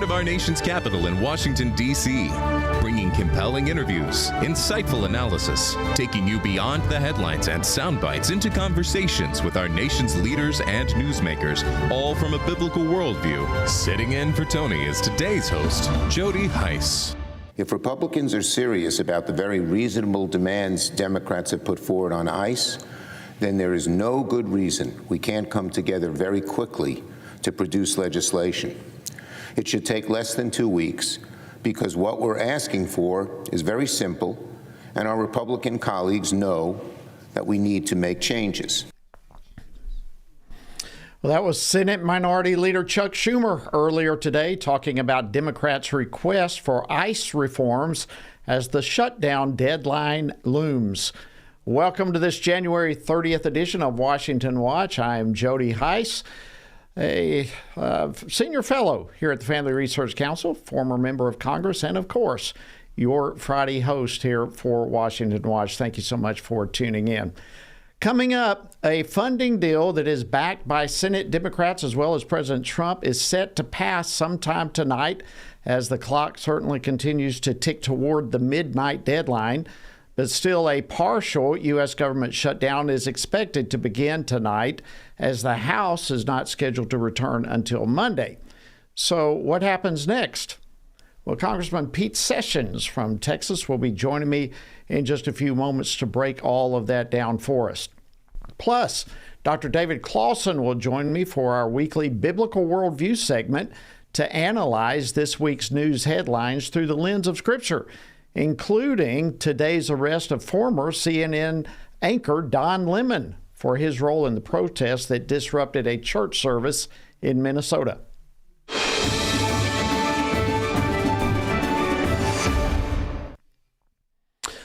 of our nation's capital in Washington, D.C., bringing compelling interviews, insightful analysis, taking you beyond the headlines and sound bites into conversations with our nation's leaders and newsmakers, all from a biblical worldview. Sitting in for Tony is today's host, Jody Heiss. If Republicans are serious about the very reasonable demands Democrats have put forward on ICE, then there is no good reason we can't come together very quickly to produce legislation. It should take less than 2 weeks because what we're asking for is very simple, and our Republican colleagues know that we need to make changes. Well, that was Senate Minority Leader Chuck Schumer earlier today talking about Democrats' request for ICE reforms as the shutdown deadline looms. Welcome to this January 30th edition of Washington Watch. I am Jody Heiss, a senior fellow here at the Family Research Council, former member of Congress, and of course, your Friday host here for Washington Watch. Thank you so much for tuning in. Coming up, a funding deal that is backed by Senate Democrats as well as President Trump is set to pass sometime tonight as the clock certainly continues to tick toward the midnight deadline. But still, a partial U.S. government shutdown is expected to begin tonight as the House is not scheduled to return until Monday. So what happens next? Well, Congressman Pete Sessions from Texas will be joining me in just a few moments to break all of that down for us. Plus, Dr. David Clawson will join me for our weekly Biblical Worldview segment to analyze this week's news headlines through the lens of Scripture, including today's arrest of former CNN anchor Don Lemon for his role in the protests that disrupted a church service in Minnesota.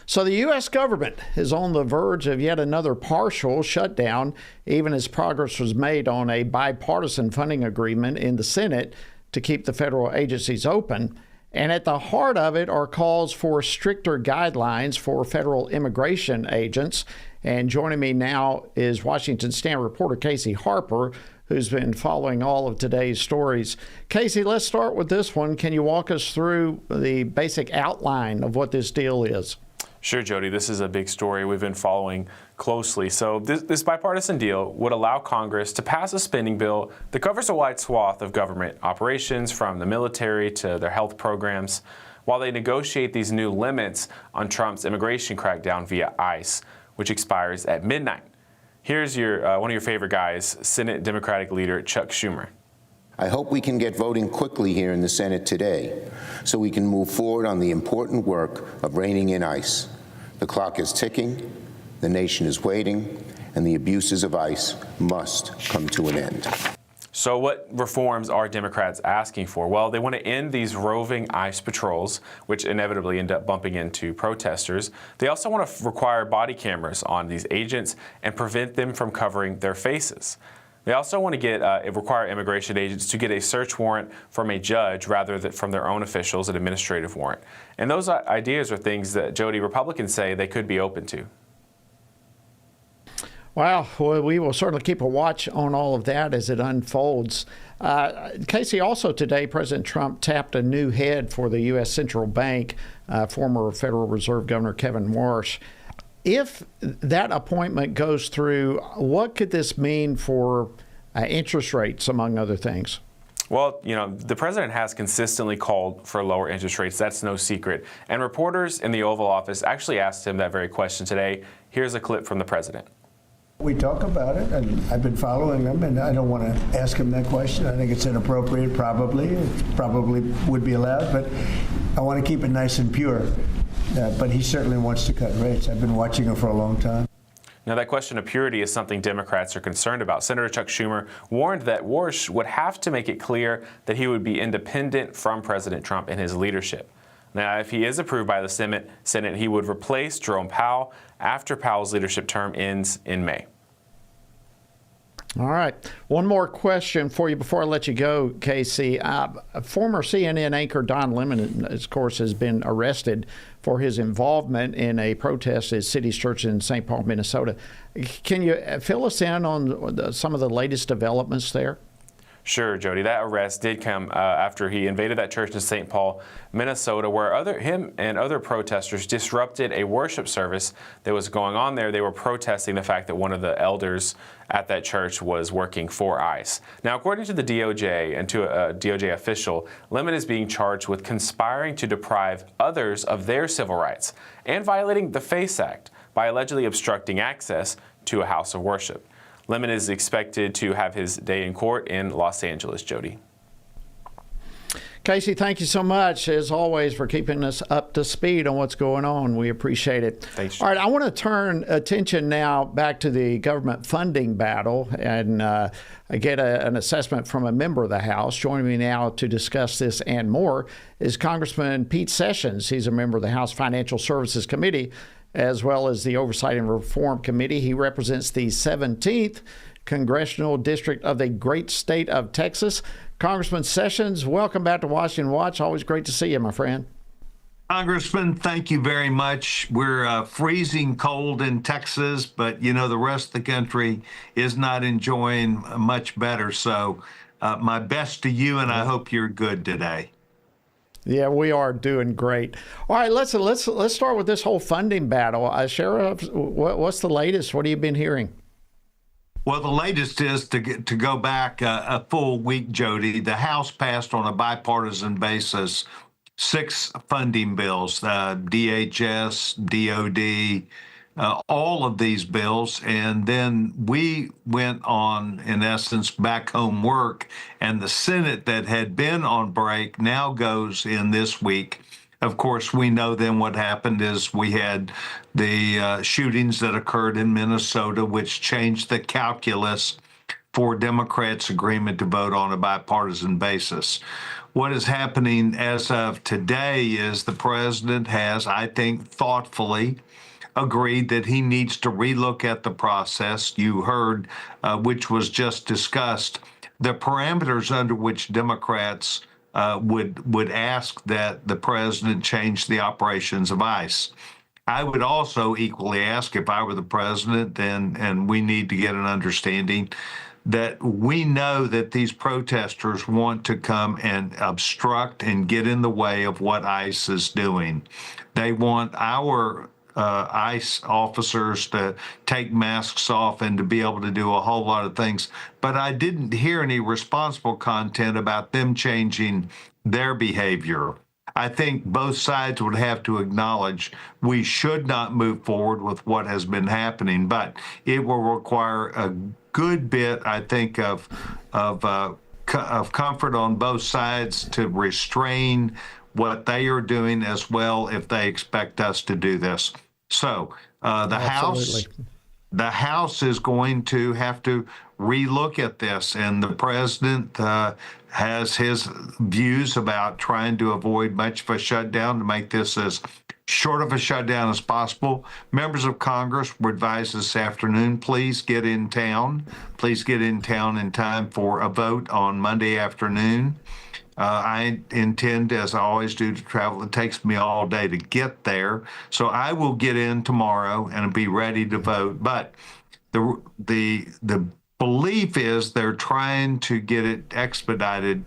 So the U.S. government is on the verge of yet another partial shutdown, even as progress was made on a bipartisan funding agreement in the Senate to keep the federal agencies open. And at the heart of it are calls for stricter guidelines for federal immigration agents. And joining me now is Washington Stand reporter Casey Harper, who's been following all of today's stories. Casey, let's start with this one. Can you walk us through the basic outline of what this deal is? Sure, Jody. This is a big story we've been following closely. So this bipartisan deal would allow Congress to pass a spending bill that covers a wide swath of government operations, from the military to their health programs, while they negotiate these new limits on Trump's immigration crackdown via ICE, which expires at midnight. Here's one of your favorite guys, Senate Democratic leader Chuck Schumer. I hope we can get voting quickly here in the Senate today so we can move forward on the important work of reining in ICE. The clock is ticking, the nation is waiting, and the abuses of ICE must come to an end. So what reforms are Democrats asking for? Well, they want to end these roving ICE patrols, which inevitably end up bumping into protesters. They also want to require body cameras on these agents and prevent them from covering their faces. They also want to require immigration agents to get a search warrant from a judge rather than from their own officials, an administrative warrant. And those ideas are things that, Jody, Republicans say they could be open to. Well, we will certainly keep a watch on all of that as it unfolds. Casey, also today, President Trump tapped a new head for the U.S. Central Bank, former Federal Reserve Governor Kevin Warsh. If that appointment goes through, what could this mean for interest rates, among other things? Well, the president has consistently called for lower interest rates. That's no secret. And reporters in the Oval Office actually asked him that very question today. Here's a clip from the president. We talk about it, and I've been following them, and I don't want to ask him that question. I think it's inappropriate, probably. It probably would be allowed, but I want to keep it nice and pure. But he certainly wants to cut rates. I've been watching him for a long time. Now, that question of purity is something Democrats are concerned about. Senator Chuck Schumer warned that Warsh would have to make it clear that he would be independent from President Trump in his leadership. Now, if he is approved by the Senate, he would replace Jerome Powell after Powell's leadership term ends in May. All right. One more question for you before I let you go, Casey. Former CNN anchor Don Lemon, of course, has been arrested for his involvement in a protest at City's Church in St. Paul, Minnesota. Can you fill us in on some of the latest developments there? Sure, Jody. That arrest did come after he invaded that church in St. Paul, Minnesota, where him and other protesters disrupted a worship service that was going on there. They were protesting the fact that one of the elders at that church was working for ICE. Now, according to the DOJ and to a DOJ official, Lemon is being charged with conspiring to deprive others of their civil rights and violating the FACE Act by allegedly obstructing access to a house of worship. Lemon is expected to have his day in court in Los Angeles, Jody. Casey, thank you so much, as always, for keeping us up to speed on what's going on. We appreciate it. Thanks. All right, I want to turn attention now back to the government funding battle and get an assessment from a member of the House. Joining me now to discuss this and more is Congressman Pete Sessions. He's a member of the House Financial Services Committee, as well as the Oversight and Reform Committee. He represents the 17th Congressional District of the great state of Texas. Congressman Sessions, welcome back to Washington Watch. Always great to see you, my friend. Congressman, thank you very much. We're freezing cold in Texas, but you know, the rest of the country is not enjoying much better. So my best to you, and I hope you're good today. Yeah, we are doing great. All right, let's start with this whole funding battle. Sheriff, what's the latest? What have you been hearing? Well, the latest is to go back a full week, Jody. The House passed on a bipartisan basis 6 funding bills, DHS, DOD, all of these bills. And then we went on, in essence, back home work. And the Senate that had been on break now goes in this week. Of course, we know then what happened is we had the shootings that occurred in Minnesota, which changed the calculus for Democrats' agreement to vote on a bipartisan basis. What is happening as of today is the president has, I think, thoughtfully agreed that he needs to relook at the process. You heard, which was just discussed, the parameters under which Democrats would ask that the president change the operations of ICE. I would also equally ask, if I were the president, and we need to get an understanding that we know that these protesters want to come and obstruct and get in the way of what ICE is doing. They want our ICE officers to take masks off and to be able to do a whole lot of things. But I didn't hear any responsible content about them changing their behavior. I think both sides would have to acknowledge we should not move forward with what has been happening, but it will require a good bit, I think, of comfort on both sides to restrain what they are doing as well if they expect us to do this. So the House is going to have to relook at this, and the president has his views about trying to avoid much of a shutdown to make this as short of a shutdown as possible. Members of Congress were advised this afternoon, please get in town. Please get in town in time for a vote on Monday afternoon. I intend, as I always do, to travel. It takes me all day to get there. So I will get in tomorrow and be ready to vote. But the belief is they're trying to get it expedited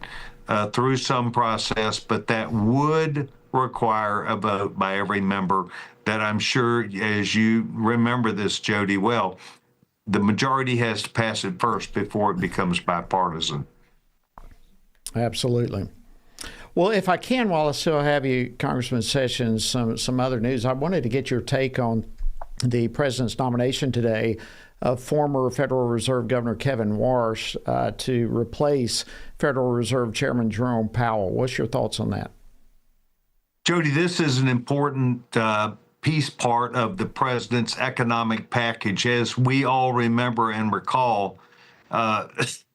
through some process, but that would require a vote by every member that I'm sure, as you remember this, Jody, well, the majority has to pass it first before it becomes bipartisan. Absolutely. Well, if I can, while I still have you, Congressman Sessions, some other news, I wanted to get your take on the president's nomination today of former Federal Reserve Governor Kevin Warsh to replace Federal Reserve Chairman Jerome Powell. What's your thoughts on that? Jody, this is an important piece part of the president's economic package. As we all remember and recall,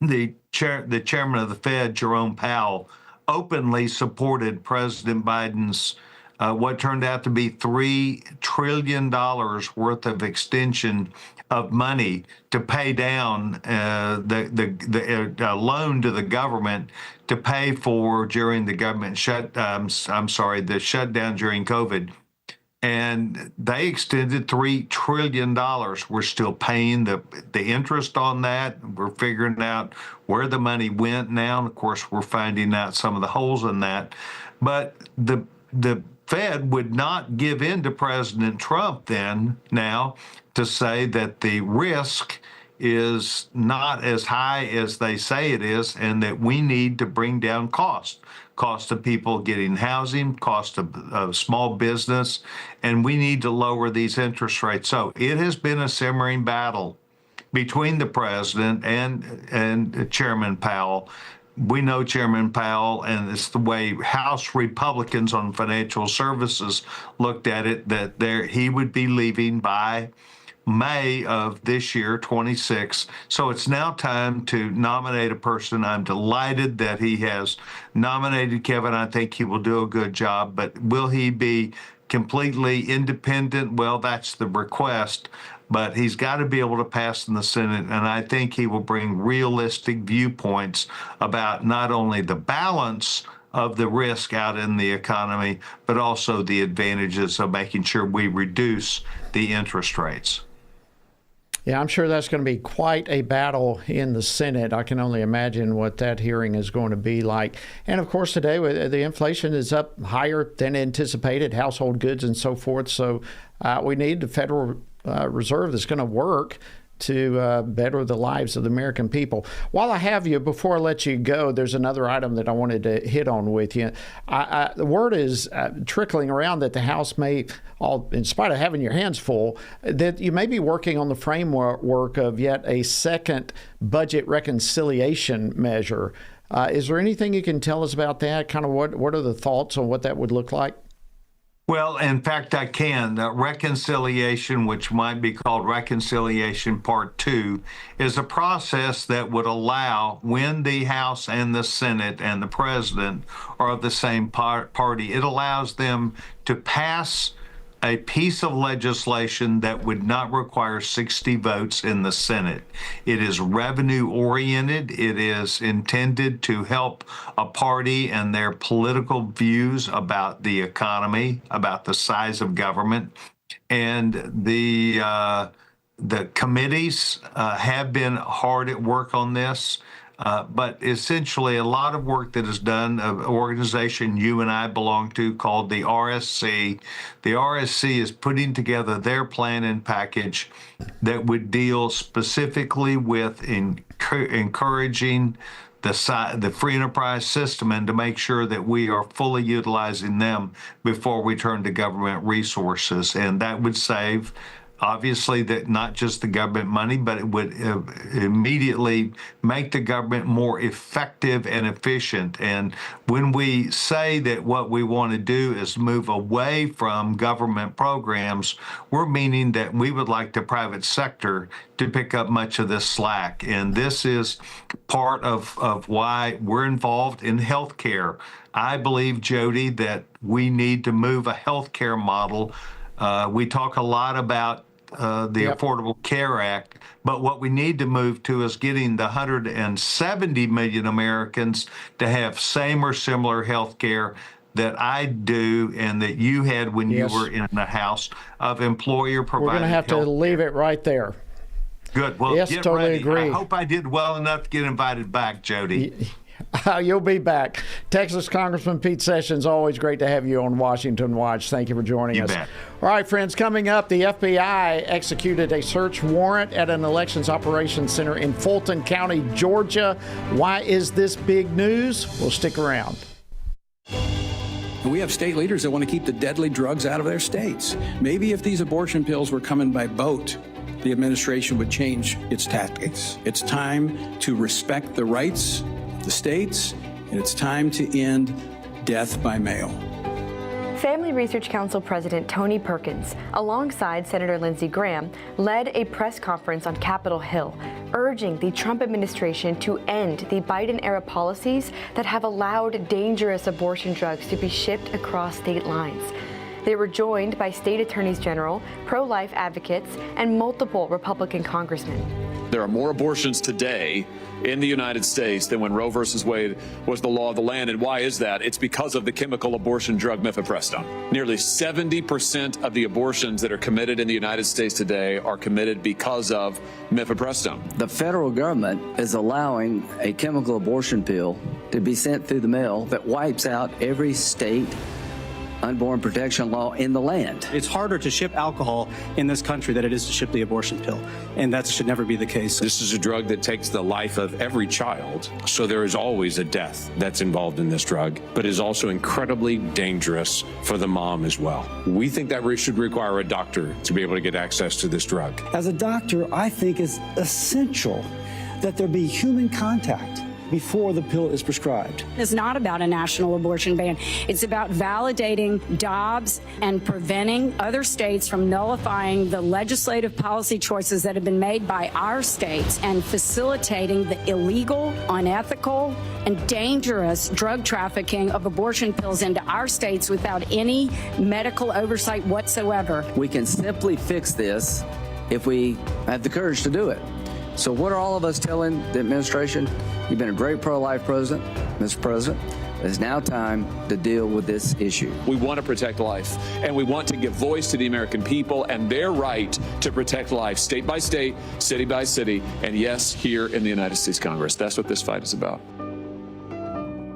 the chairman of the Fed, Jerome Powell, openly supported President Biden's what turned out to be $3 trillion worth of extension of money to pay down the loan to the government to pay for during the government the shutdown during COVID. and they extended $3 trillion. We're still paying the interest on that. We're figuring out where the money went now. And of course, we're finding out some of the holes in that. But the Fed would not give in to President Trump then now to say that the risk is not as high as they say it is, and that we need to bring down cost of people getting housing, cost of small business, and we need to lower these interest rates. So it has been a simmering battle between the president and Chairman Powell. We know Chairman Powell, and it's the way House Republicans on financial services looked at it, that he would be leaving by May of this year, 26. So it's now time to nominate a person. I'm delighted that he has nominated Kevin. I think he will do a good job, but will he be completely independent? Well, that's the request, but he's got to be able to pass in the Senate, and I think he will bring realistic viewpoints about not only the balance of the risk out in the economy, but also the advantages of making sure we reduce the interest rates. Yeah, I'm sure that's going to be quite a battle in the Senate. I can only imagine what that hearing is going to be like. And of course, today the inflation is up higher than anticipated, household goods and so forth. So we need the Federal Reserve that's going to work to better the lives of the American people. While I have you, before I let you go, there's another item that I wanted to hit on with you. The word is trickling around that the House may, in spite of having your hands full, that you may be working on the framework of yet a second budget reconciliation measure. Is there anything you can tell us about that? Kind of what are the thoughts on what that would look like? Well, in fact, I can. Reconciliation, which might be called Reconciliation Part 2, is a process that would allow, when the House and the Senate and the President are of the same party, it allows them to pass a piece of legislation that would not require 60 votes in the Senate. It is revenue oriented. It is intended to help a party and their political views about the economy, about the size of government. And the committees have been hard at work on this. But essentially, a lot of work that is done, an organization you and I belong to called the RSC. The RSC is putting together their plan and package that would deal specifically with encouraging the free enterprise system and to make sure that we are fully utilizing them before we turn to government resources. And that would save, obviously, that not just the government money, but it would immediately make the government more effective and efficient. And when we say that what we want to do is move away from government programs, we're meaning that we would like the private sector to pick up much of this slack. And this is part of why we're involved in healthcare. I believe, Jody, that we need to move a healthcare model. We talk a lot about the Affordable Care Act, but what we need to move to is getting the 170 million Americans to have same or similar health care that I do and that you had when you were in the House of employer provided. We're going to have to leave it right there. Good. Well, yes, get totally ready. agree. I hope I did well enough to get invited back, Jody. You'll be back. Texas Congressman Pete Sessions, always great to have you on Washington Watch. Thank you for joining us. Bet. All right, friends, coming up, the FBI executed a search warrant at an elections operations center in Fulton County, Georgia. Why is this big news? We'll stick around. We have state leaders that want to keep the deadly drugs out of their states. Maybe if these abortion pills were coming by boat, the administration would change its tactics. It's time to respect the rights of the states, and it's time to end death by mail. Family Research Council President Tony Perkins, alongside Senator Lindsey Graham, led a press conference on Capitol Hill, urging the Trump administration to end the Biden-era policies that have allowed dangerous abortion drugs to be shipped across state lines. They were joined by state attorneys general, pro-life advocates, and multiple Republican congressmen. There are more abortions today in the United States than when Roe versus Wade was the law of the land. And why is that? It's because of the chemical abortion drug mifepristone. Nearly 70% of the abortions that are committed in the United States today are committed because of mifepristone. The federal government is allowing a chemical abortion pill to be sent through the mail that wipes out every state unborn protection law in the land. It's harder to ship alcohol in this country than it is to ship the abortion pill, and that should never be the case. This is a drug that takes the life of every child, so there is always a death that's involved in this drug, but is also incredibly dangerous for the mom as well. We think that should require a doctor to be able to get access to this drug. As a doctor, I think it's essential that there be human contact before the pill is prescribed. It's not about a national abortion ban. It's about validating Dobbs and preventing other states from nullifying the legislative policy choices that have been made by our states and facilitating the illegal, unethical, and dangerous drug trafficking of abortion pills into our states without any medical oversight whatsoever. We can simply fix this if we have the courage to do it. So what are all of us telling the administration? You've been a great pro-life president, Mr. President. It's now time to deal with this issue. We want to protect life, and we want to give voice to the American people and their right to protect life, state by state, city by city, and yes, here in the United States Congress. That's what this fight is about.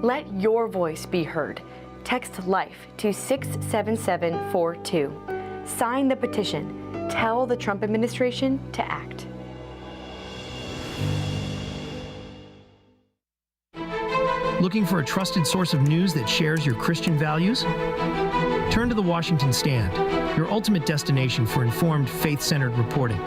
Let your voice be heard. Text LIFE to 67742. Sign the petition. Tell the Trump administration to act. Looking for a trusted source of news that shares your Christian values? Turn to the Washington Stand, your ultimate destination for informed, faith-centered reporting.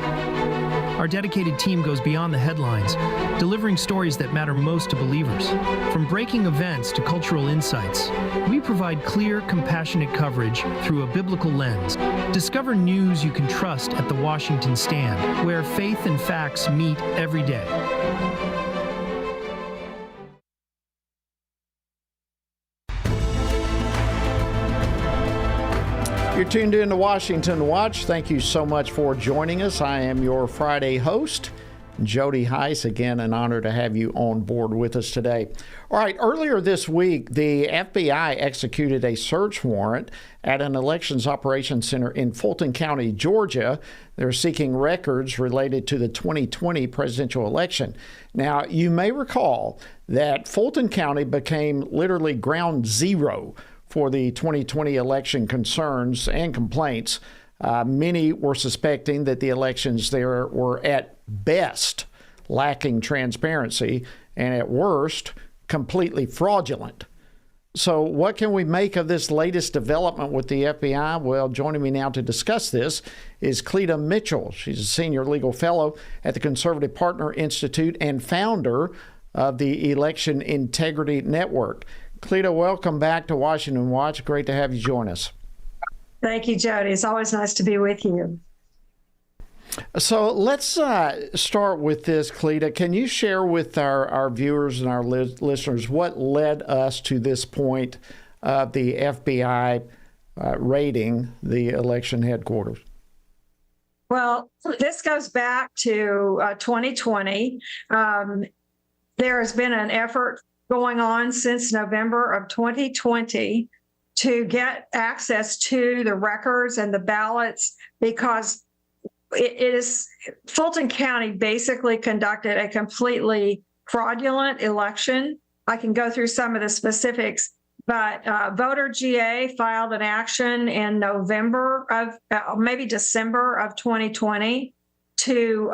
Our dedicated team goes beyond the headlines, delivering stories that matter most to believers. From breaking events to cultural insights, we provide clear, compassionate coverage through a biblical lens. Discover news you can trust at the Washington Stand, where faith and facts meet every day. You're tuned in to Washington Watch. Thank you so much for joining us. I am your Friday host, Jody Heiss. Again, an honor to have you on board with us today. All right, earlier this week, the FBI executed a search warrant at an elections operations center in Fulton County, Georgia. They're seeking records related to the 2020 presidential election. Now, you may recall that Fulton County became literally ground zero for the 2020 election concerns and complaints. Many were suspecting that the elections there were at best lacking transparency and at worst completely fraudulent. So what can we make of this latest development with the FBI? Well, joining me now to discuss this is Cleta Mitchell. She's a senior legal fellow at the Conservative Partner Institute and founder of the Election Integrity Network. Cleta, welcome back to Washington Watch. Great to have you join us. Thank you, Jody. It's always nice to be with you. So let's start with this, Cleta. Can you share with our viewers and our listeners what led us to this point of the FBI raiding the election headquarters? Well, this goes back to 2020. There has been an effort going on since November of 2020 to get access to the records and the ballots because it is Fulton County basically conducted a completely fraudulent election. I can go through some of the specifics, but Voter GA filed an action in November of maybe December of 2020 to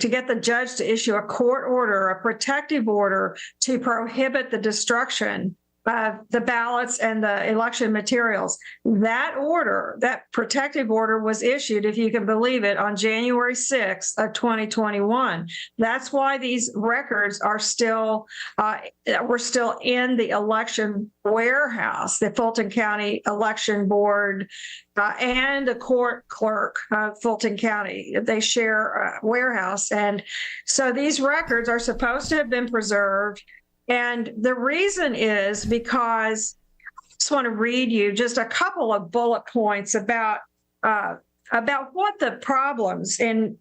get the judge to issue a court order, a protective order to prohibit the destruction of the ballots and the election materials. That order, that protective order was issued, if you can believe it, on January 6th of 2021. That's why these records are still, we're still in the election warehouse, the Fulton County Election Board and the court clerk of Fulton County. They share a warehouse. And so these records are supposed to have been preserved. And the reason is because I just want to read you just a couple of bullet points about what the problems in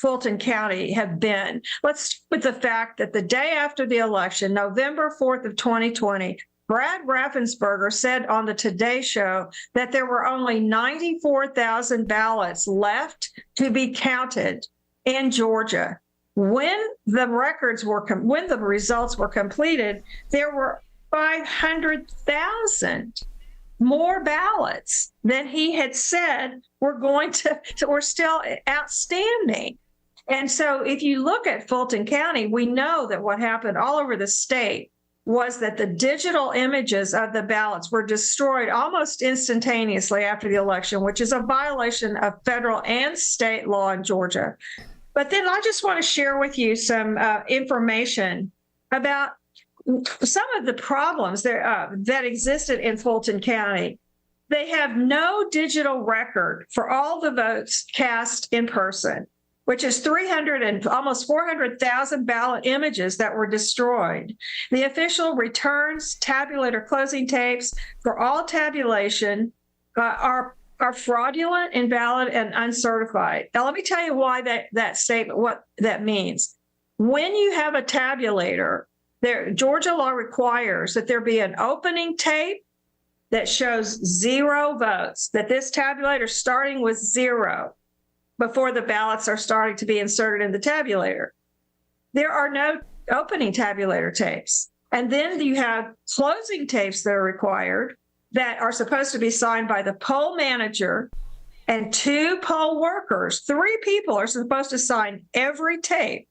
Fulton County have been. Let's start with the fact that the day after the election, November 4th of 2020, Brad Raffensperger said on the Today Show that there were only 94,000 ballots left to be counted in Georgia. When the results were completed, there were 500,000 more ballots than he had said were still outstanding. And so if you look at Fulton County, we know that what happened all over the state was that the digital images of the ballots were destroyed almost instantaneously after the election, which is a violation of federal and state law in Georgia. But then I just want to share with you some information about some of the problems that existed in Fulton County. They have no digital record for all the votes cast in person, which is 300 and almost 400,000 ballot images that were destroyed. The official returns, tabulator closing tapes for all tabulation are fraudulent, invalid, and uncertified. Now, let me tell you why that statement, what that means. When you have a tabulator, Georgia law requires that there be an opening tape that shows 0 votes, that this tabulator starting with 0 before the ballots are starting to be inserted in the tabulator. There are no opening tabulator tapes. And then you have closing tapes that are required that are supposed to be signed by the poll manager and 2 poll workers. 3 people are supposed to sign every tape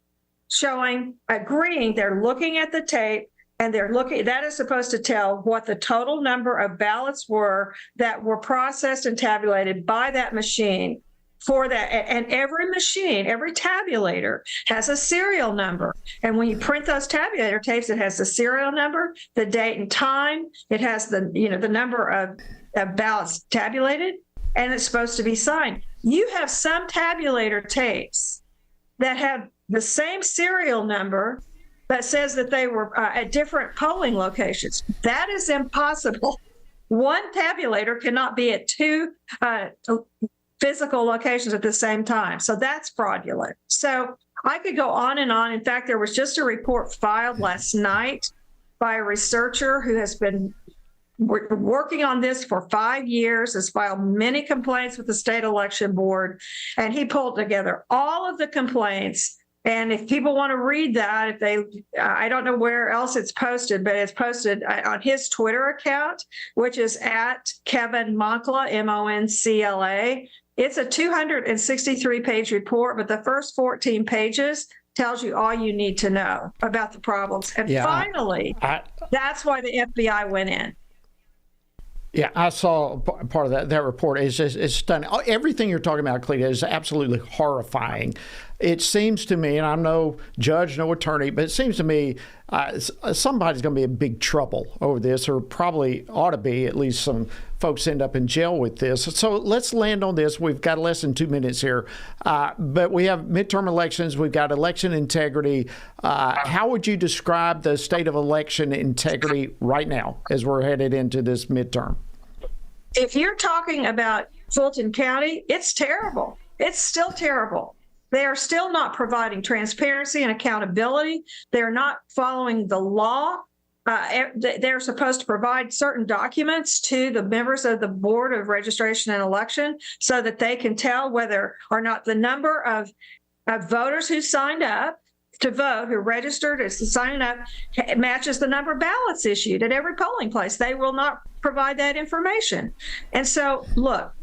agreeing they're looking at the tape, and that is supposed to tell what the total number of ballots were that were processed and tabulated by that machine for that. And every machine, every tabulator has a serial number. And when you print those tabulator tapes, it has the serial number, the date and time. It has the number of ballots tabulated, and it's supposed to be signed. You have some tabulator tapes that have the same serial number that says that they were at different polling locations. That is impossible. One tabulator cannot be at 2 physical locations at the same time. So that's fraudulent. So I could go on and on. In fact, there was just a report filed last night by a researcher who has been working on this for 5 years, has filed many complaints with the state election board, and he pulled together all of the complaints. And if people want to read that, I don't know where else it's posted, but it's posted on his Twitter account, which is at Kevin Moncla, Moncla. It's a 263-page report, but the first 14 pages tells you all you need to know about the problems. And finally, that's why the FBI went in. Yeah, I saw part of that report. It's stunning. Everything you're talking about, Cleta, is absolutely horrifying. It seems to me, and I'm no judge, no attorney, but it seems to me somebody's going to be in big trouble over this, or probably ought to be. At least some folks end up in jail with this. So let's land on this. We've got less than 2 minutes here, but we have midterm elections. We've got election integrity. How would you describe the state of election integrity right now as we're headed into this midterm? If you're talking about Fulton County, it's terrible. It's still terrible. They are still not providing transparency and accountability. They're not following the law. They're supposed to provide certain documents to the members of the Board of Registration and Election so that they can tell whether or not the number of voters who signed up to vote, who registered as signing up, matches the number of ballots issued at every polling place. They will not provide that information. And so, look,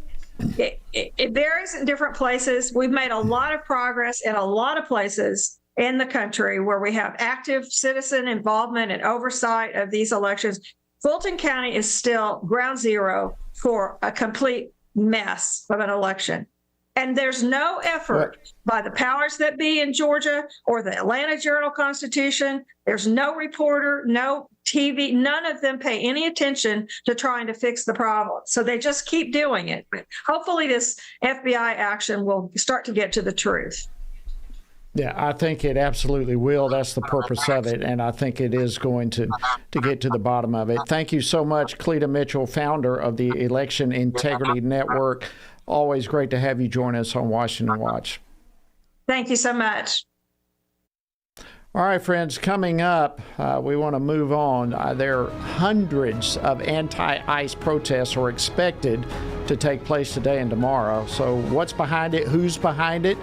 it varies in different places. We've made a lot of progress in a lot of places in the country where we have active citizen involvement and oversight of these elections. Fulton County is still ground zero for a complete mess of an election. And there's no effort by the powers that be in Georgia or the Atlanta Journal-Constitution. There's no reporter, no TV, none of them pay any attention to trying to fix the problem. So they just keep doing it. Hopefully this FBI action will start to get to the truth. Yeah, I think it absolutely will. That's the purpose of it, and I think it is going to get to the bottom of it. Thank you so much, Cleta Mitchell, founder of the Election Integrity Network. Always great to have you join us on Washington Watch. Thank you so much. All right, friends, coming up, we want to move on. There are hundreds of anti-ICE protests are expected to take place today and tomorrow. So what's behind it? Who's behind it?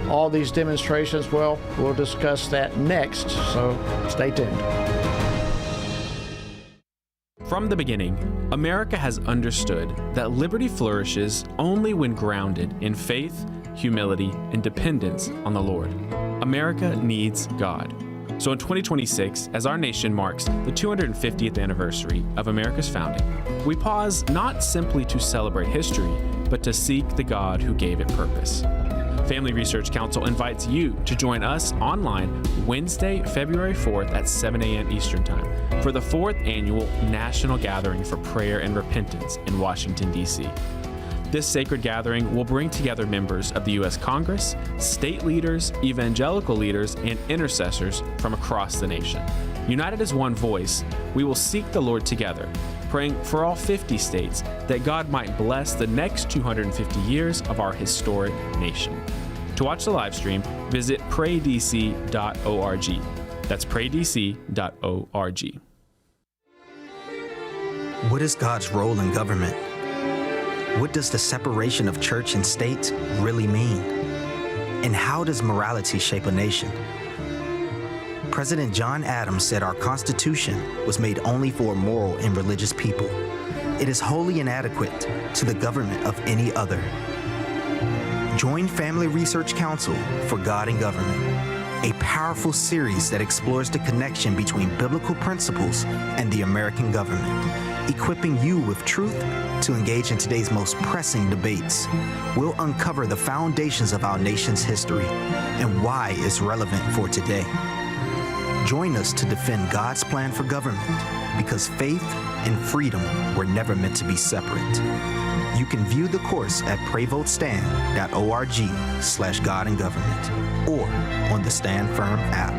All these demonstrations, well, we'll discuss that next. So stay tuned. From the beginning, America has understood that liberty flourishes only when grounded in faith, humility, and dependence on the Lord. America needs God. So in 2026, as our nation marks the 250th anniversary of America's founding, we pause not simply to celebrate history, but to seek the God who gave it purpose. Family Research Council invites you to join us online Wednesday, February 4th at 7 a.m. Eastern Time for the 4th annual National Gathering for Prayer and Repentance in Washington, D.C. This sacred gathering will bring together members of the U.S. Congress, state leaders, evangelical leaders, and intercessors from across the nation. United as one voice, we will seek the Lord together, praying for all 50 states that God might bless the next 250 years of our historic nation. To watch the live stream, visit praydc.org. That's praydc.org. What is God's role in government? What does the separation of church and state really mean? And how does morality shape a nation? President John Adams said our Constitution was made only for a moral and religious people. It is wholly inadequate to the government of any other. Join Family Research Council for God and Government, a powerful series that explores the connection between biblical principles and the American government, equipping you with truth to engage in today's most pressing debates. We'll uncover the foundations of our nation's history and why it's relevant for today. Join us to defend God's plan for government, because faith and freedom were never meant to be separate. You can view the course at prayvotestand.org/God and Government or on the Stand Firm app.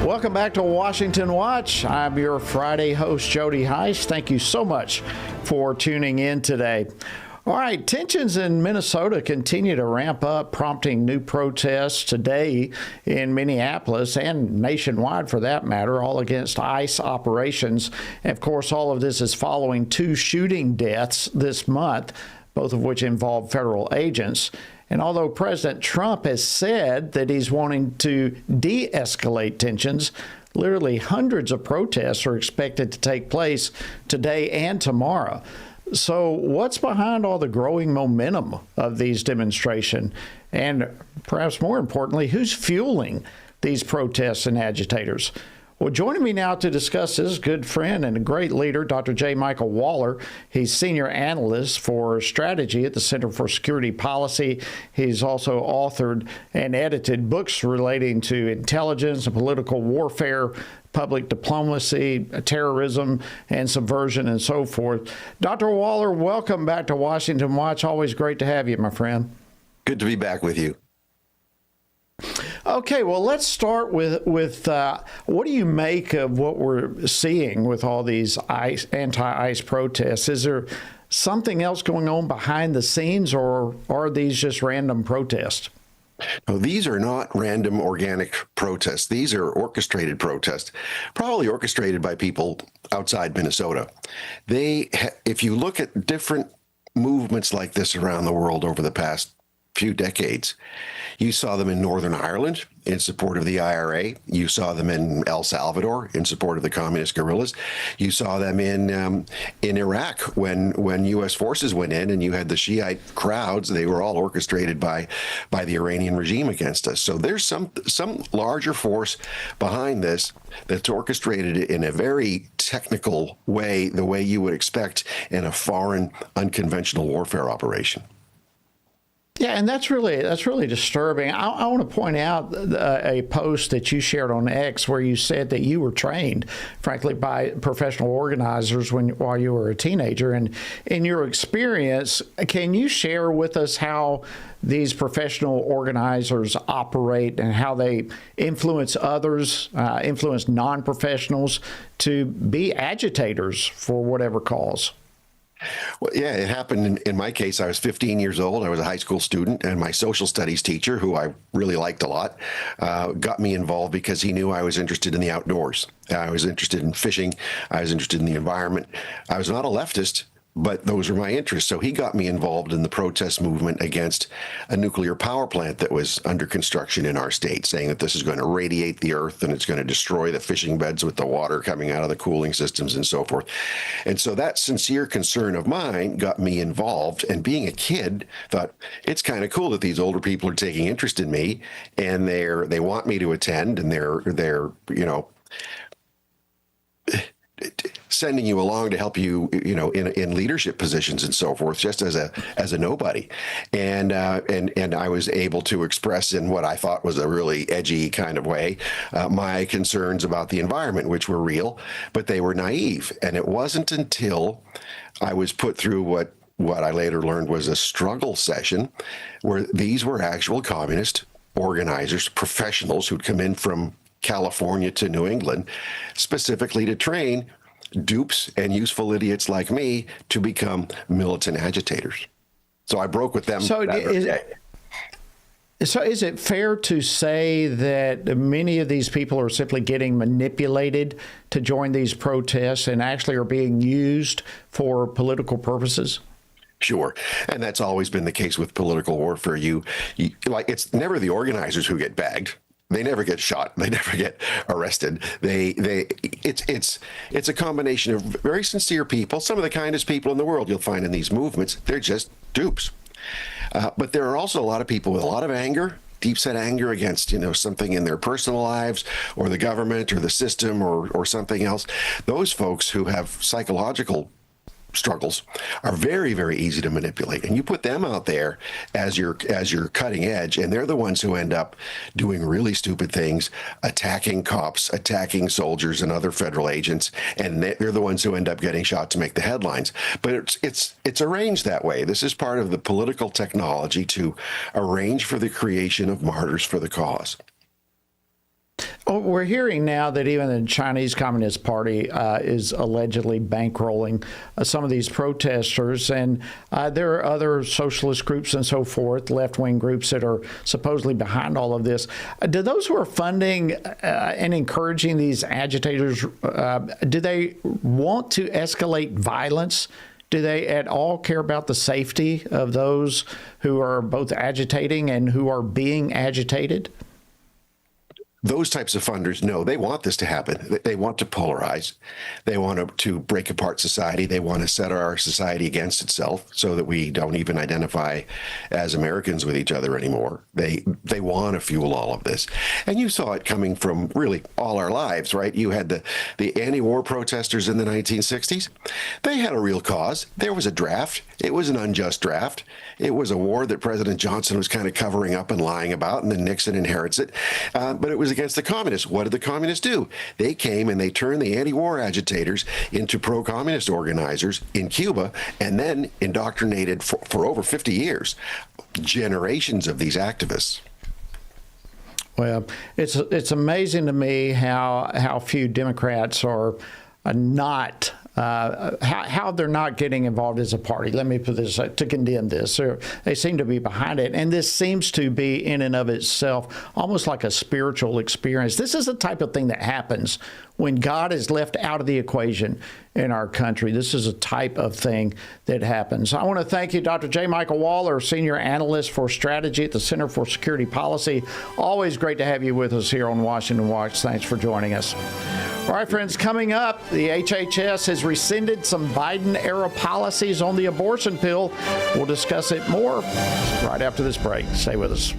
Welcome back to Washington Watch. I'm your Friday host, Jody Heiss. Thank you so much for tuning in today. All right, tensions in Minnesota continue to ramp up, prompting new protests today in Minneapolis and nationwide for that matter, all against ICE operations. And of course, all of this is following 2 shooting deaths this month, both of which involve federal agents. And although President Trump has said that he's wanting to de-escalate tensions, literally hundreds of protests are expected to take place today and tomorrow. So what's behind all the growing momentum of these demonstrations? And perhaps more importantly, who's fueling these protests and agitators? Well, joining me now to discuss this good friend and a great leader, Dr. J. Michael Waller. He's senior analyst for strategy at the Center for Security Policy. He's also authored and edited books relating to intelligence and political warfare, public diplomacy, terrorism, and subversion, and so forth. Dr. Waller, welcome back to Washington Watch. Always great to have you, my friend. Good to be back with you. Okay, well, let's start with what do you make of what we're seeing with all these anti-ICE protests? Is there something else going on behind the scenes, or are these just random protests? No, these are not random organic protests. These are orchestrated protests, probably orchestrated by people outside Minnesota. If you look at different movements like this around the world over the past few decades, you saw them in Northern Ireland in support of the IRA. You saw them in El Salvador in support of the communist guerrillas. You saw them in Iraq when U.S. forces went in and you had the Shiite crowds. They were all orchestrated by the Iranian regime against us. So there's some larger force behind this that's orchestrated in a very technical way, the way you would expect in a foreign unconventional warfare operation. Yeah, and that's really disturbing. I want to point out a post that you shared on X where you said that you were trained, frankly, by professional organizers while you were a teenager. And in your experience, can you share with us how these professional organizers operate and how they influence others, influence non-professionals to be agitators for whatever cause? Well, yeah, it happened in my case. I was 15 years old. I was a high school student, and my social studies teacher, who I really liked a lot, got me involved because he knew I was interested in the outdoors. I was interested in fishing. I was interested in the environment. I was not a leftist, but those were my interests. So he got me involved in the protest movement against a nuclear power plant that was under construction in our state, saying that this is going to radiate the earth and it's going to destroy the fishing beds with the water coming out of the cooling systems and so forth. And so that sincere concern of mine got me involved. And being a kid, thought it's kind of cool that these older people are taking interest in me, and they want me to attend, and they're sending you along to help you, in leadership positions and so forth, just as a nobody. And I was able to express in what I thought was a really edgy kind of way my concerns about the environment, which were real, but they were naive. And it wasn't until I was put through what I later learned was a struggle session, where these were actual communist organizers, professionals who'd come in from California to New England, specifically to train dupes and useful idiots like me to become militant agitators. So I broke with them. So is it fair to say that many of these people are simply getting manipulated to join these protests and actually are being used for political purposes? Sure. And that's always been the case with political warfare. It's never the organizers who get bagged. They never get shot. They never get arrested. It's a combination of very sincere people, some of the kindest people in the world you'll find in these movements. They're just dupes. But there are also a lot of people with a lot of anger, deep-set anger against, something in their personal lives or the government or the system or something else. Those folks who have psychological struggles are very, very easy to manipulate. And you put them out there as your cutting edge, and they're the ones who end up doing really stupid things, attacking cops, attacking soldiers and other federal agents, and they're the ones who end up getting shot to make the headlines. But it's arranged that way. This is part of the political technology to arrange for the creation of martyrs for the cause. Oh, we're hearing now that even the Chinese Communist Party is allegedly bankrolling some of these protesters, and there are other socialist groups and so forth, left-wing groups that are supposedly behind all of this. Do those who are funding and encouraging these agitators, do they want to escalate violence? Do they at all care about the safety of those who are both agitating and who are being agitated? Those types of funders, no, they want this to happen. They want to polarize. They want to break apart society. They want to set our society against itself so that we don't even identify as Americans with each other anymore. They want to fuel all of this. And you saw it coming from really all our lives, right? You had the anti-war protesters in the 1960s. They had a real cause. There was a draft. It was an unjust draft. It was a war that President Johnson was kind of covering up and lying about, and then Nixon inherits it. But it was against the communists. What did the communists do? They came and they turned the anti-war agitators into pro-communist organizers in Cuba, and then indoctrinated for over 50 years generations of these activists. Well, it's amazing to me how few Democrats are not how they're not getting involved as a party. Let me put this to condemn this. They seem to be behind it, and this seems to be in and of itself almost like a spiritual experience. This is the type of thing that happens when God is left out of the equation in our country. This is a type of thing that happens. I want to thank you, Dr. J. Michael Waller, Senior Analyst for Strategy at the Center for Security Policy. Always great to have you with us here on Washington Watch. Thanks for joining us. All right, friends, coming up, the HHS has rescinded some Biden-era policies on the abortion pill. We'll discuss it more right after this break. Stay with us.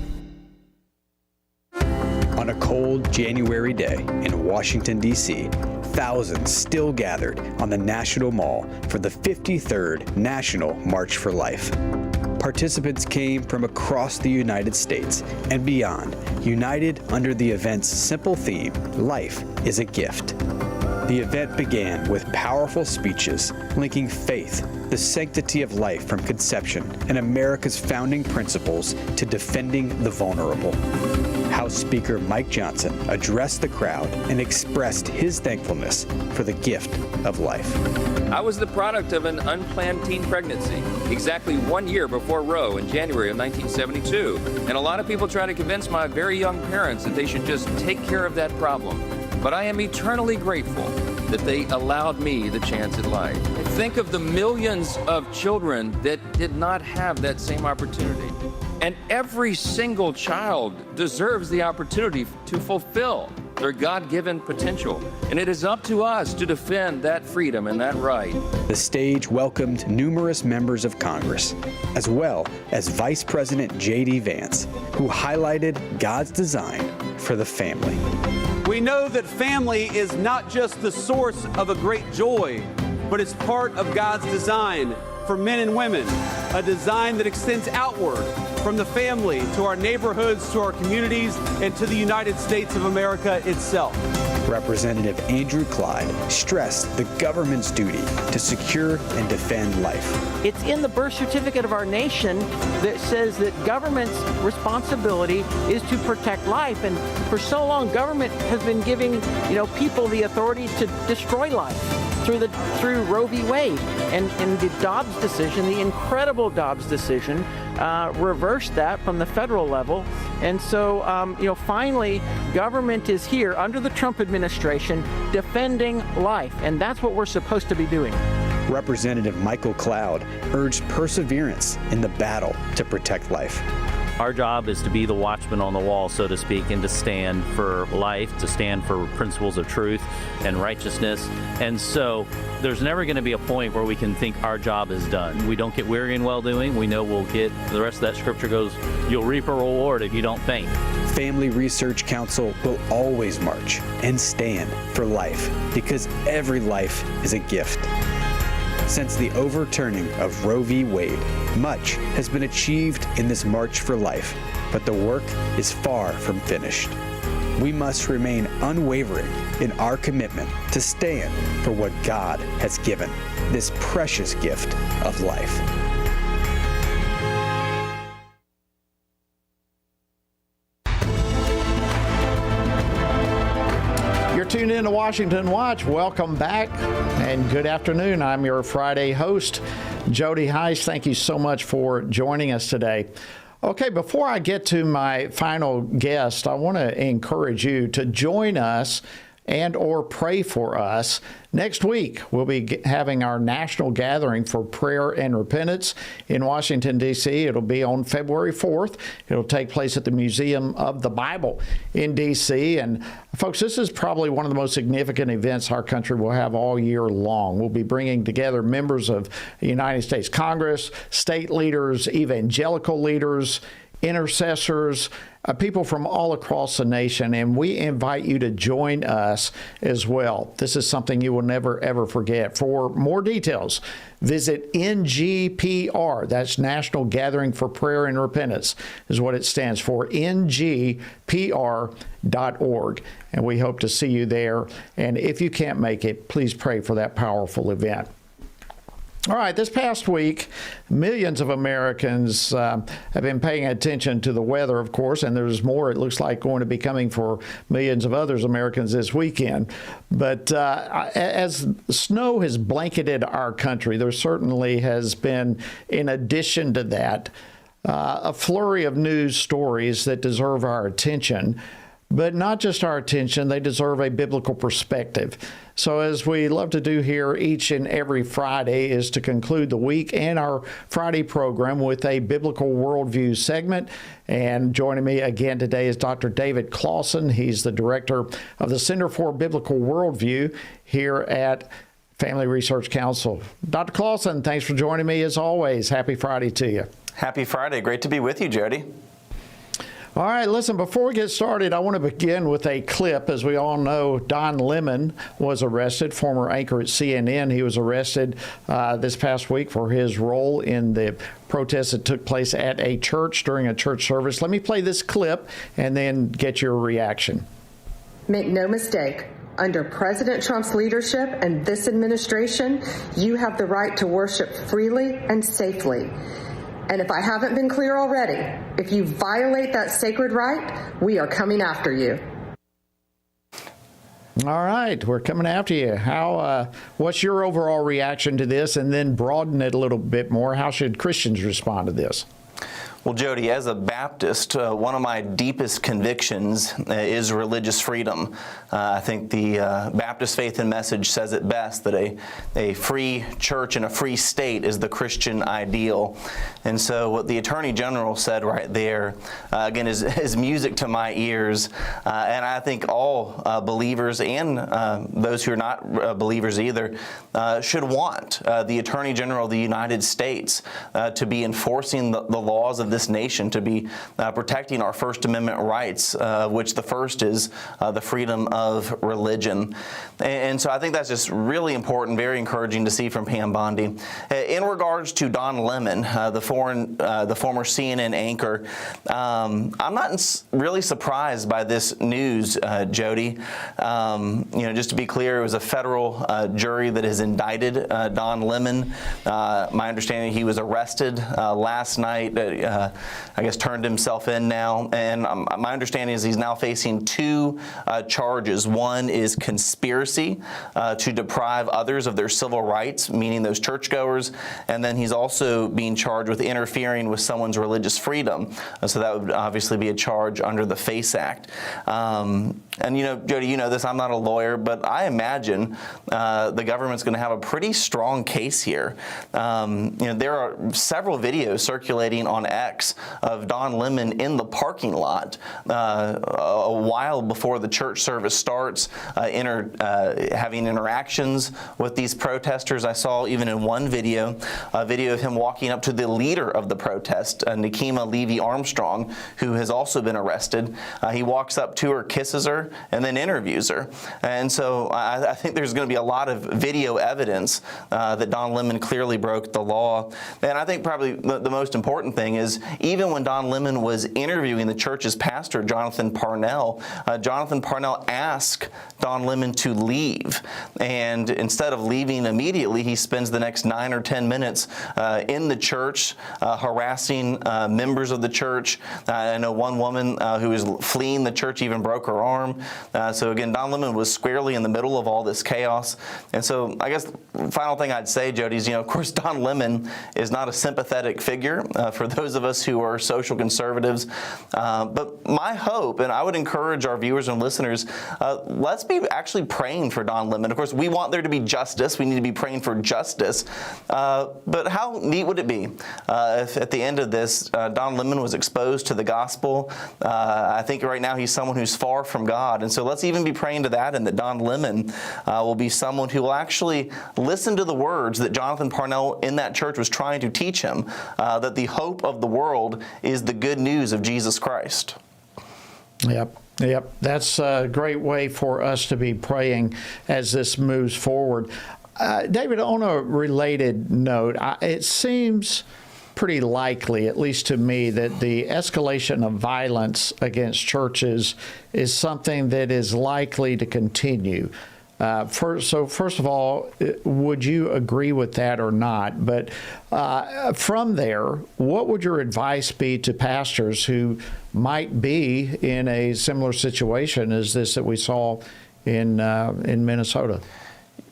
On a cold January day in Washington, D.C., thousands still gathered on the National Mall for the 53rd National March for Life. Participants came from across the United States and beyond, united under the event's simple theme, Life is a Gift. The event began with powerful speeches linking faith, the sanctity of life from conception, and America's founding principles to defending the vulnerable. House Speaker Mike Johnson addressed the crowd and expressed his thankfulness for the gift of life. I was the product of an unplanned teen pregnancy exactly 1 year before Roe in January of 1972. And a lot of people try to convince my very young parents that they should just take care of that problem. But I am eternally grateful that they allowed me the chance at life. Think of the millions of children that did not have that same opportunity. And every single child deserves the opportunity to fulfill their God-given potential. And it is up to us to defend that freedom and that right. The stage welcomed numerous members of Congress, as well as Vice President J.D. Vance, who highlighted God's design for the family. We know that family is not just the source of a great joy, but it's part of God's design for men and women, a design that extends outward from the family to our neighborhoods, to our communities, and to the United States of America itself. Representative Andrew Clyde stressed the government's duty to secure and defend life. It's in the birth certificate of our nation that says that government's responsibility is to protect life. And for so long, government has been giving, people the authority to destroy life through Roe v. Wade. And the Dobbs decision, the incredible Dobbs decision, reversed that from the federal level. And so, finally, government is here under the Trump administration defending life. And that's what we're supposed to be doing. Representative Michael Cloud urged perseverance in the battle to protect life. Our job is to be the watchman on the wall, so to speak, and to stand for life, to stand for principles of truth and righteousness. And so there's never going to be a point where we can think our job is done. We don't get weary in well-doing. We know we'll get, the rest of that scripture goes, you'll reap a reward if you don't faint. Family Research Council will always march and stand for life, because every life is a gift. Since the overturning of Roe v. Wade, much has been achieved in this march for life, but the work is far from finished. We must remain unwavering in our commitment to stand for what God has given, this precious gift of life. Tuned in to Washington Watch. Welcome back and good afternoon. I'm your Friday host, Jody Heiss. Thank you so much for joining us today. Okay, before I get to my final guest, I want to encourage you to join us and or pray for us. Next week, we'll be having our national gathering for prayer and repentance in Washington, D.C. It'll be on February 4th. It'll take place at the Museum of the Bible in D.C. And folks, this is probably one of the most significant events our country will have all year long. We'll be bringing together members of the United States Congress, state leaders, evangelical leaders, intercessors, people from all across the nation, and we invite you to join us as well. This is something you will never, ever forget. For more details, visit NGPR. That's National Gathering for Prayer and Repentance, is what it stands for, ngpr.org. And we hope to see you there. And if you can't make it, please pray for that powerful event. All right, this past week, millions of Americans have been paying attention to the weather, of course, and there's more, it looks like, going to be coming for millions of other Americans this weekend. But as snow has blanketed our country, there certainly has been, in addition to that, a flurry of news stories that deserve our attention. But not just our attention, they deserve a biblical perspective. So as we love to do here each and every Friday is to conclude the week and our Friday program with a biblical worldview segment. And joining me again today is Dr. David Clausen. He's the director of the Center for Biblical Worldview here at Family Research Council. Dr. Clausen, thanks for joining me as always. Happy Friday to you. Happy Friday. Great to be with you, Jody. All right, listen, before we get started, I want to begin with a clip. As we all know, Don Lemon was arrested, former anchor at CNN. He was arrested this past week for his role in the protest that took place at a church during a church service. Let me play this clip and then get your reaction. Make no mistake, under President Trump's leadership and this administration, you have the right to worship freely and safely. And if I haven't been clear already, if you violate that sacred right, we are coming after you. All right, we're coming after you. What's your overall reaction to this? And then broaden it a little bit more. How should Christians respond to this? Well, Jody, as a Baptist, one of my deepest convictions is religious freedom. I think the Baptist Faith and Message says it best, that a free church and a free state is the Christian ideal. And so what the Attorney General said right there, again, is music to my ears. And I think all believers and those who are not believers either should want the Attorney General of the United States to be enforcing the laws of this nation, to be protecting our First Amendment rights, which the first is the freedom of religion. And so I think that's just really important, very encouraging to see from Pam Bondi. In regards to Don Lemon, the former CNN anchor, I'm not really surprised by this news, Jody. Just to be clear, it was a federal jury that has indicted Don Lemon. My understanding, he was arrested last night. I guess turned himself in now, and my understanding is he's now facing two charges. One is conspiracy to deprive others of their civil rights, meaning those churchgoers, and then he's also being charged with interfering with someone's religious freedom. So that would obviously be a charge under the FACE Act. And Jody, you know this, I'm not a lawyer, but I imagine the government's going to have a pretty strong case here. There are several videos circulating on X of Don Lemon in the parking lot a while before the church service starts, having interactions with these protesters. I saw even in one video, a video of him walking up to the leader of the protest, Nikema Levy-Armstrong, who has also been arrested. He walks up to her, kisses her, and then interviews her. And so I think there's going to be a lot of video evidence that Don Lemon clearly broke the law. And I think probably the most important thing is, even when Don Lemon was interviewing the church's pastor, Jonathan Parnell asked Don Lemon to leave. And instead of leaving immediately, he spends the next 9 or 10 minutes in the church, harassing members of the church. I know one woman who was fleeing the church even broke her arm. So again, Don Lemon was squarely in the middle of all this chaos. And so I guess the final thing I'd say, Jody, is, of course, Don Lemon is not a sympathetic figure for those of us who are social conservatives. But my hope, and I would encourage our viewers and listeners, let's be actually praying for Don Lemon. Of course, we want there to be justice. We need to be praying for justice. But how neat would it be if at the end of this, Don Lemon was exposed to the gospel? I think right now he's someone who's far from God. And so let's even be praying to that, and that Don Lemon will be someone who will actually listen to the words that Jonathan Parnell in that church was trying to teach him, that the hope of the world is the good news of Jesus Christ. Yep. That's a great way for us to be praying as this moves forward. David, on a related note, it seems pretty likely, at least to me, that the escalation of violence against churches is something that is likely to continue. First of all, would you agree with that or not? But from there, what would your advice be to pastors who might be in a similar situation as this that we saw in Minnesota?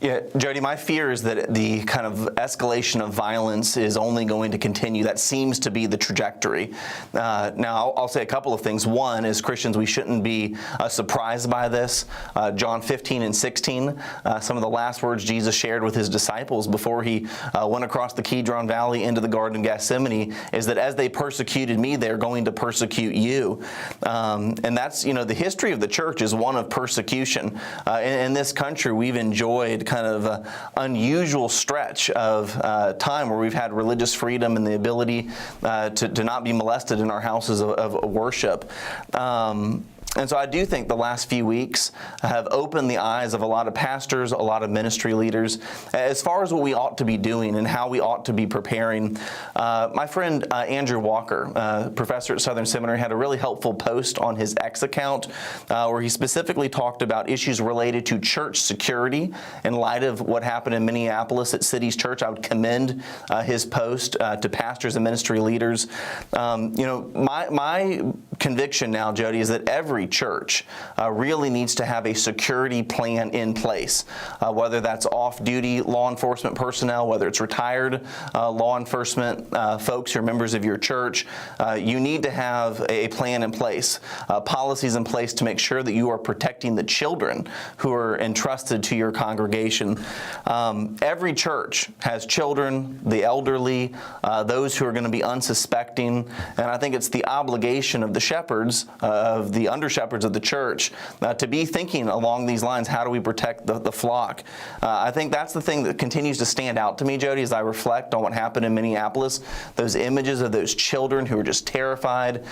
Yeah, Jody, my fear is that the kind of escalation of violence is only going to continue. That seems to be the trajectory. Now, I'll say a couple of things. One, as Christians, we shouldn't be surprised by this. John 15 and 16, some of the last words Jesus shared with his disciples before he went across the Kidron Valley into the Garden of Gethsemane is that as they persecuted me, they're going to persecute you. And that's, the history of the church is one of persecution. In this country, we've enjoyed kind of unusual stretch of time where we've had religious freedom and the ability to not be molested in our houses of worship. And so I do think the last few weeks have opened the eyes of a lot of pastors, a lot of ministry leaders, as far as what we ought to be doing and how we ought to be preparing. My friend Andrew Walker, professor at Southern Seminary, had a really helpful post on his X account where he specifically talked about issues related to church security in light of what happened in Minneapolis at City's Church. I would commend his post to pastors and ministry leaders. My conviction now, Jody, is that every church really needs to have a security plan in place, whether that's off-duty law enforcement personnel, whether it's retired law enforcement folks who are members of your church. You need to have a plan in place, policies in place to make sure that you are protecting the children who are entrusted to your congregation. Every church has children, the elderly, those who are going to be unsuspecting, and I think it's the obligation of the shepherds, of the under-shepherds of the church, to be thinking along these lines. How do we protect the flock? I think that's the thing that continues to stand out to me, Jody, as I reflect on what happened in Minneapolis. Those images of those children who are just terrified,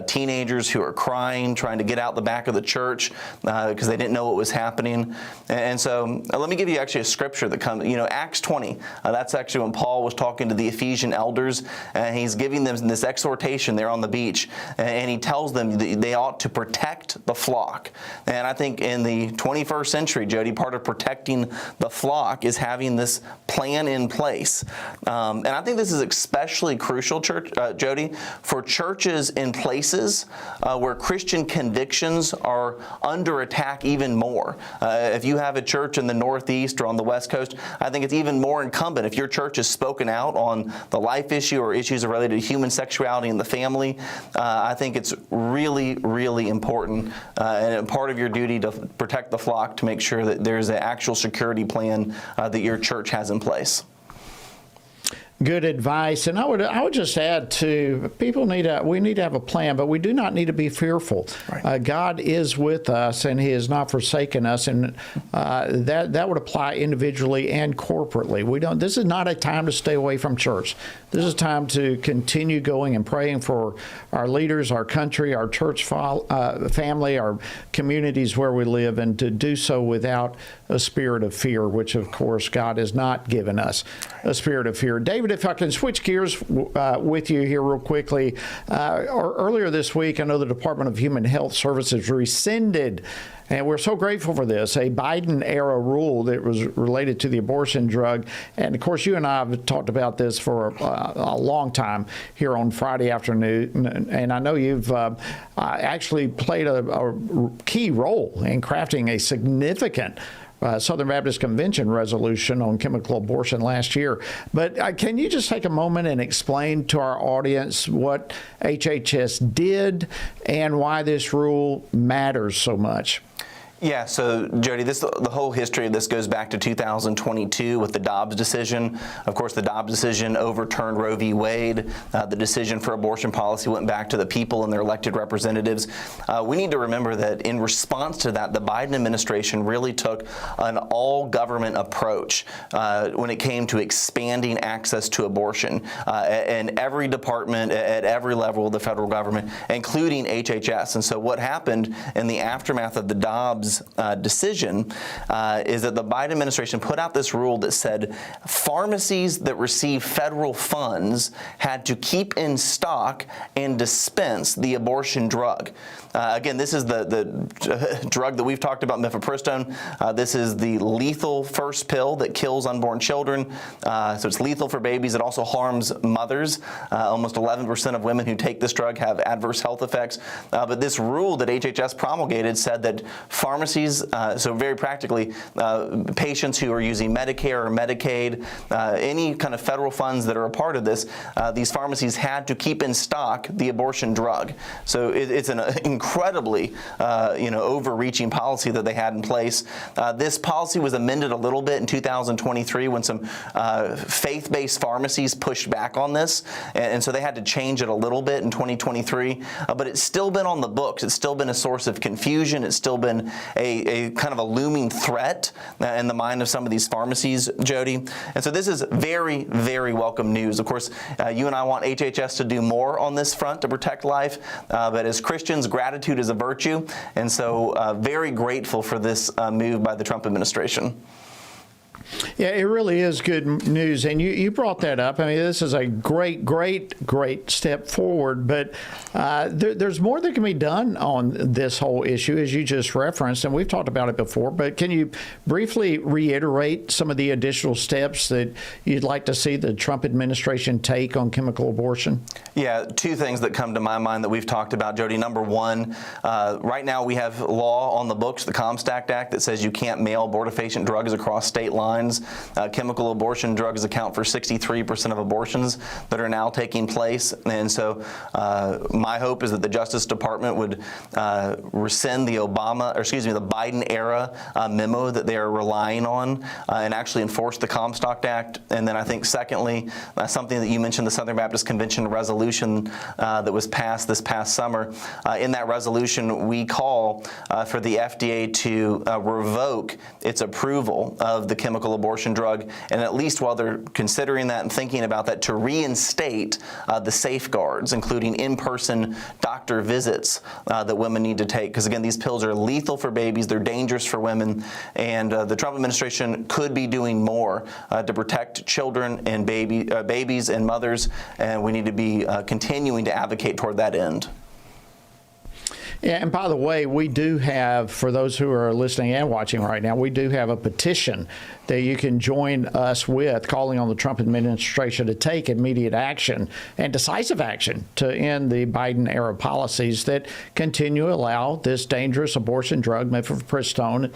teenagers who are crying, trying to get out the back of the church because they didn't know what was happening. And so let me give you actually a scripture that comes, Acts 20. That's actually when Paul was talking to the Ephesian elders, and he's giving them this exhortation there on the beach, and he tells them they ought to protect the flock. And I think in the 21st century, Jody, part of protecting the flock is having this plan in place. And I think this is especially crucial, Jody, for churches in places where Christian convictions are under attack even more. If you have a church in the Northeast or on the West Coast, I think it's even more incumbent. If your church has spoken out on the life issue or issues related to human sexuality in the family, I think it's really, really important and part of your duty to protect the flock to make sure that there's an actual security plan that your church has in place. Good advice, and I would just add to we need to have a plan, but we do not need to be fearful. Right. God is with us, and He has not forsaken us, and that would apply individually and corporately. This is not a time to stay away from church. This is time to continue going and praying for our leaders, our country, our church family, our communities where we live, and to do so without a spirit of fear, which of course God has not given us a spirit of fear. David, if I can switch gears with you here real quickly. Earlier this week, I know the Department of Human Health Services rescinded, and we're so grateful for this, a Biden-era rule that was related to the abortion drug. And, of course, you and I have talked about this for a long time here on Friday afternoon. And I know you've actually played a key role in crafting a significant Southern Baptist Convention resolution on chemical abortion last year. But can you just take a moment and explain to our audience what HHS did and why this rule matters so much? Yeah, so Jody, the whole history of this goes back to 2022 with the Dobbs decision. Of course, the Dobbs decision overturned Roe v. Wade. The decision for abortion policy went back to the people and their elected representatives. We need to remember that in response to that, the Biden administration really took an all-government approach when it came to expanding access to abortion in every department, at every level of the federal government, including HHS. And so what happened in the aftermath of the Dobbs decision is that the Biden administration put out this rule that said pharmacies that receive federal funds had to keep in stock and dispense the abortion drug. Again, this is the drug that we've talked about, mifepristone. This is the lethal first pill that kills unborn children. So it's lethal for babies. It also harms mothers. Almost 11% of women who take this drug have adverse health effects. But this rule that HHS promulgated said that pharmacies, so very practically, patients who are using Medicare or Medicaid, any kind of federal funds that are a part of this, these pharmacies had to keep in stock the abortion drug. So it's an incredibly, overreaching policy that they had in place. This policy was amended a little bit in 2023 when some faith-based pharmacies pushed back on this, and so they had to change it a little bit in 2023. But it's still been on the books. It's still been a source of confusion. It's still been a kind of a looming threat in the mind of some of these pharmacies, Jody. And so this is very, very welcome news. Of course, you and I want HHS to do more on this front to protect life, but as Christians, gratitude is a virtue, and so very grateful for this move by the Trump administration. Yeah, it really is good news, and you brought that up. I mean, this is a great step forward, but there's more that can be done on this whole issue, as you just referenced, and we've talked about it before, but can you briefly reiterate some of the additional steps that you'd like to see the Trump administration take on chemical abortion? Yeah, two things that come to my mind that we've talked about, Jody. Number one, right now we have law on the books, the Comstock Act, that says you can't mail abortifacient drugs across state lines. Chemical abortion drugs account for 63% of abortions that are now taking place. And so my hope is that the Justice Department would rescind the Biden era memo that they are relying on and actually enforce the Comstock Act. And then I think secondly, something that you mentioned, the Southern Baptist Convention resolution that was passed this past summer. In that resolution, we call for the FDA to revoke its approval of the chemical abortion drug, and at least while they're considering that and thinking about that, to reinstate the safeguards, including in-person doctor visits that women need to take. Because again, these pills are lethal for babies, they're dangerous for women, and the Trump administration could be doing more to protect children and babies and mothers, and we need to be continuing to advocate toward that end. Yeah, and by the way, we do have, for those who are listening and watching right now, we do have a petition that you can join us with, calling on the Trump administration to take immediate action and decisive action to end the Biden-era policies that continue to allow this dangerous abortion drug, mifepristone,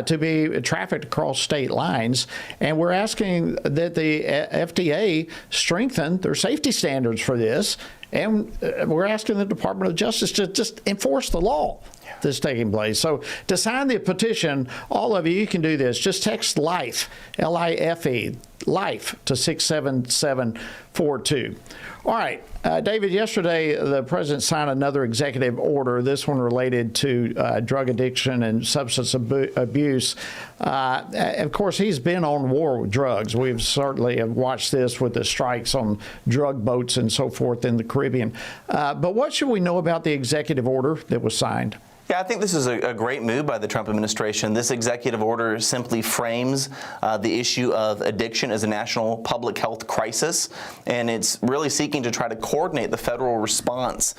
to be trafficked across state lines. And we're asking that the FDA strengthen their safety standards for this. And we're asking the Department of Justice to just enforce the law that's taking place. So to sign the petition, all of you can do this. Just text LIFE, L-I-F-E, LIFE to 67742. All right, David, yesterday the president signed another executive order, this one related to drug addiction and substance abuse. Of course, he's been on war with drugs. We've certainly have watched this with the strikes on drug boats and so forth in the Caribbean. But what should we know about the executive order that was signed? Yeah, I think this is a great move by the Trump administration. This executive order simply frames the issue of addiction as a national public health crisis, and it's really seeking to try to coordinate the federal response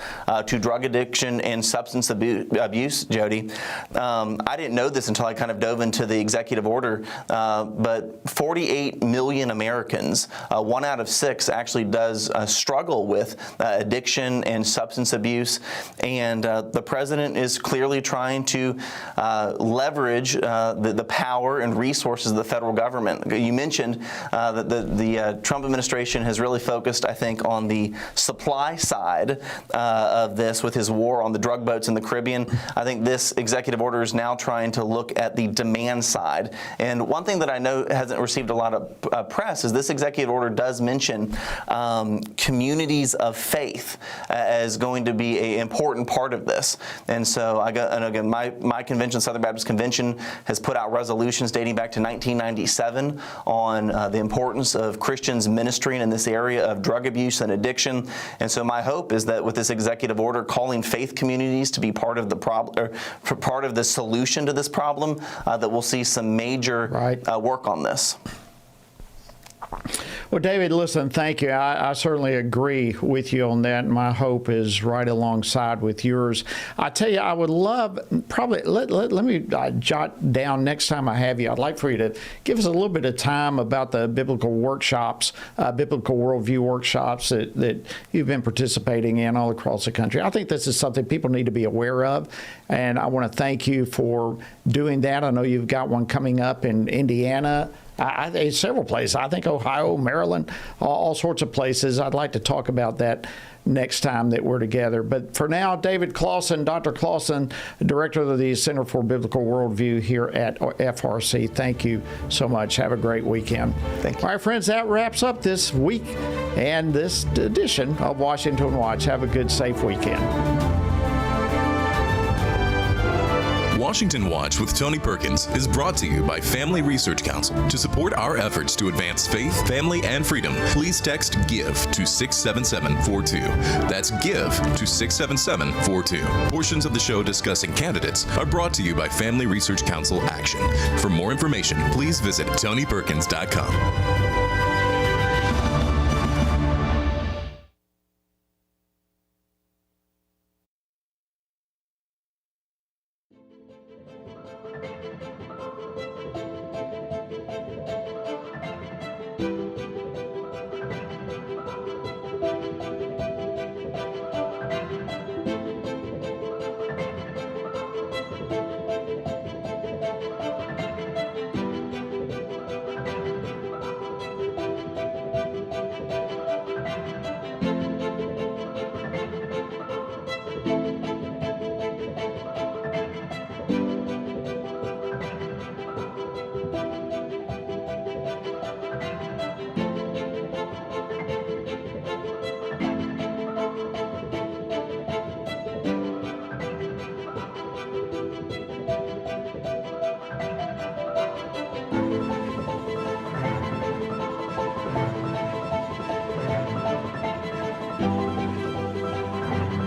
to drug addiction and substance abuse, Jody. I didn't know this until I kind of dove into the executive order, but 48 million Americans, 1 out of 6 actually does struggle with addiction and substance abuse, and the president is clearly trying to leverage the power and resources of the federal government. You mentioned that the Trump administration has really focused, I think, on the supply side of this with his war on the drug boats in the Caribbean. I think this executive order is now trying to look at the demand side. And one thing that I know hasn't received a lot of press is this executive order does mention communities of faith as going to be an important part of this. And so again, my convention, Southern Baptist Convention, has put out resolutions dating back to 1997 on the importance of Christians ministering in this area of drug abuse and addiction. And so my hope is that with this executive order calling faith communities to be part of the problem, or part of the solution to this problem, that we'll see some major work on this. Well, David, listen, thank you. I certainly agree with you on that. My hope is right alongside with yours. I tell you, I would love, probably, let me jot down next time I have you. I'd like for you to give us a little bit of time about the biblical workshops, biblical worldview workshops that you've been participating in all across the country. I think this is something people need to be aware of, and I want to thank you for doing that. I know you've got one coming up in Indiana, several places. I think Ohio, Maryland, all sorts of places. I'd like to talk about that next time that we're together. But for now, David Clausen, Dr. Clausen, Director of the Center for Biblical Worldview here at FRC. Thank you so much. Have a great weekend. Thank you. All right, friends, that wraps up this week and this edition of Washington Watch. Have a good, safe weekend. Washington Watch with Tony Perkins is brought to you by Family Research Council. To support our efforts to advance faith, family, and freedom, please text GIVE to 67742. That's GIVE to 67742. Portions of the show discussing candidates are brought to you by Family Research Council Action. For more information, please visit TonyPerkins.com.